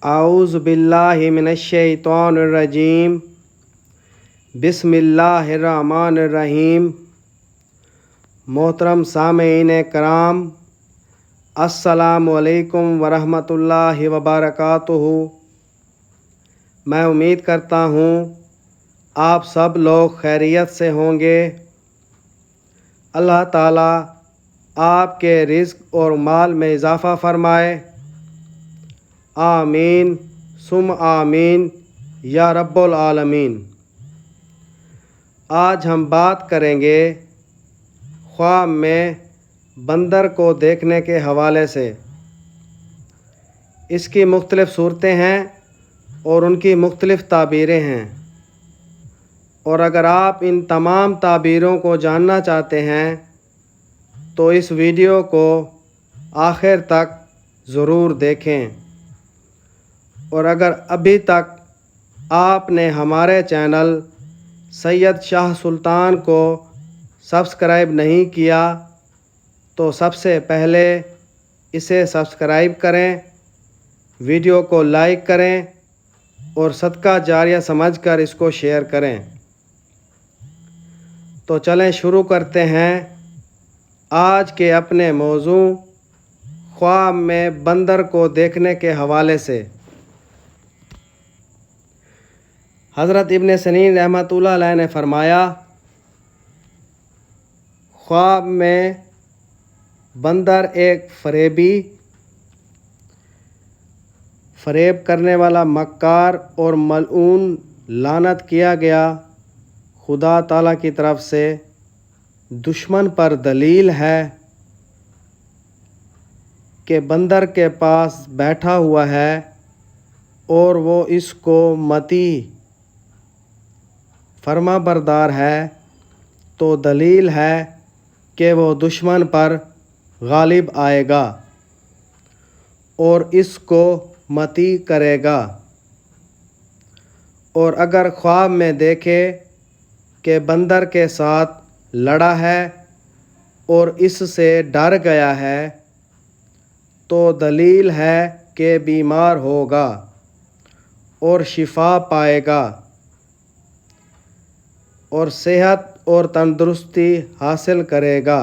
اعوذ باللہ من الشیطان الرجیم بسم اللہ الرحمن الرحیم۔ محترم سامعین کرام، السلام علیکم ورحمۃ اللہ وبرکاتہ۔ میں امید کرتا ہوں آپ سب لوگ خیریت سے ہوں گے۔ اللہ تعالیٰ آپ کے رزق اور مال میں اضافہ فرمائے، آمین ثم آمین یا رب العالمین۔ آج ہم بات کریں گے خواب میں بندر کو دیکھنے کے حوالے سے۔ اس کی مختلف صورتیں ہیں اور ان کی مختلف تعبیریں ہیں، اور اگر آپ ان تمام تعبیروں کو جاننا چاہتے ہیں تو اس ویڈیو کو آخر تک ضرور دیکھیں، اور اگر ابھی تک آپ نے ہمارے چینل سید شاہ سلطان کو سبسکرائب نہیں کیا تو سب سے پہلے اسے سبسکرائب کریں، ویڈیو کو لائک کریں اور صدقہ جاریہ سمجھ کر اس کو شیئر کریں۔ تو چلیں شروع کرتے ہیں آج کے اپنے موضوع خواب میں بندر کو دیکھنے کے حوالے سے۔ حضرت ابن سیرین رحمۃ اللہ علیہ نے فرمایا، خواب میں بندر ایک فریب کرنے والا مکار اور ملعون لعنت کیا گیا خدا تعالیٰ کی طرف سے دشمن پر دلیل ہے کہ بندر کے پاس بیٹھا ہوا ہے اور وہ اس کو متی فرما بردار ہے، تو دلیل ہے کہ وہ دشمن پر غالب آئے گا اور اس کو متی کرے گا۔ اور اگر خواب میں دیکھے کہ بندر کے ساتھ لڑا ہے اور اس سے ڈر گیا ہے تو دلیل ہے کہ بیمار ہوگا اور شفا پائے گا اور صحت اور تندرستی حاصل کرے گا،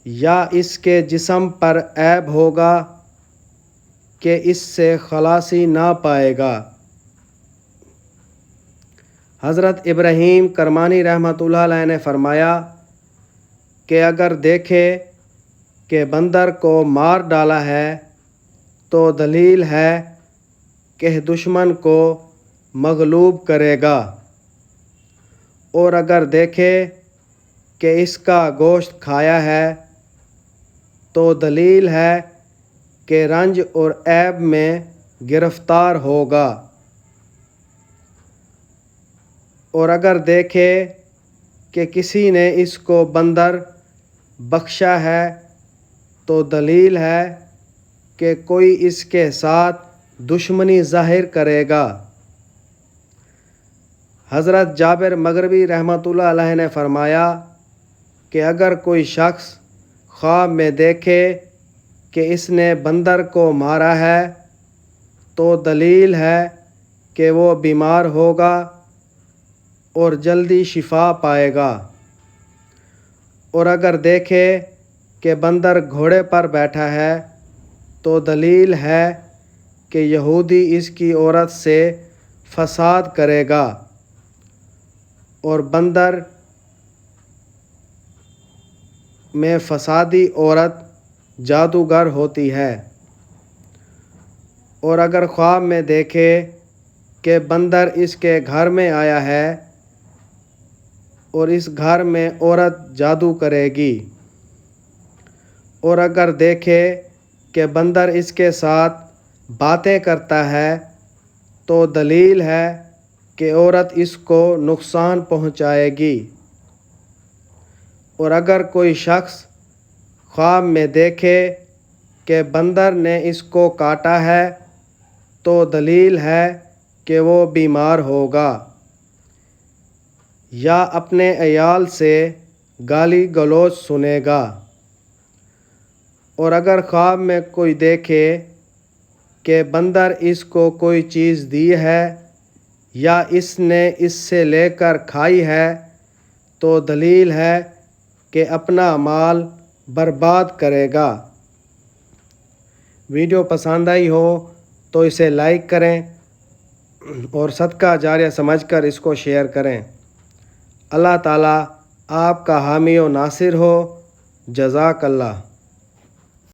یا اس کے جسم پر عیب ہوگا کہ اس سے خلاصی نہ پائے گا۔ حضرت ابراہیم کرمانی رحمۃ اللہ علیہ نے فرمایا کہ اگر دیکھے کہ بندر کو مار ڈالا ہے تو دلیل ہے کہ دشمن کو مغلوب کرے گا، اور اگر دیکھے کہ اس کا گوشت کھایا ہے تو دلیل ہے کہ رنج اور عیب میں گرفتار ہوگا، اور اگر دیکھے کہ کسی نے اس کو بندر بخشا ہے تو دلیل ہے کہ کوئی اس کے ساتھ دشمنی ظاہر کرے گا۔ حضرت جابر مغربی رحمۃ اللہ علیہ نے فرمایا کہ اگر کوئی شخص خواب میں دیکھے کہ اس نے بندر کو مارا ہے تو دلیل ہے کہ وہ بیمار ہوگا اور جلدی شفا پائے گا، اور اگر دیکھے کہ بندر گھوڑے پر بیٹھا ہے تو دلیل ہے کہ یہودی اس کی عورت سے فساد کرے گا، اور بندر میں فسادی عورت جادوگر ہوتی ہے۔ اور اگر خواب میں دیکھے کہ بندر اس کے گھر میں آیا ہے اور اس گھر میں عورت جادو کرے گی، اور اگر دیکھے کہ بندر اس کے ساتھ باتیں کرتا ہے تو دلیل ہے کہ عورت اس کو نقصان پہنچائے گی، اور اگر کوئی شخص خواب میں دیکھے کہ بندر نے اس کو کاٹا ہے تو دلیل ہے کہ وہ بیمار ہوگا، یا اپنے عیال سے گالی گلوچ سنے گا، اور اگر خواب میں کوئی دیکھے کہ بندر اس کو کوئی چیز دی ہے یا اس نے اس سے لے کر کھائی ہے تو دلیل ہے کہ اپنا مال برباد کرے گا۔ ویڈیو پسند آئی ہو تو اسے لائک کریں اور صدقہ جاریہ سمجھ کر اس کو شیئر کریں۔ اللہ تعالیٰ آپ کا حامی و ناصر ہو۔ جزاک اللہ۔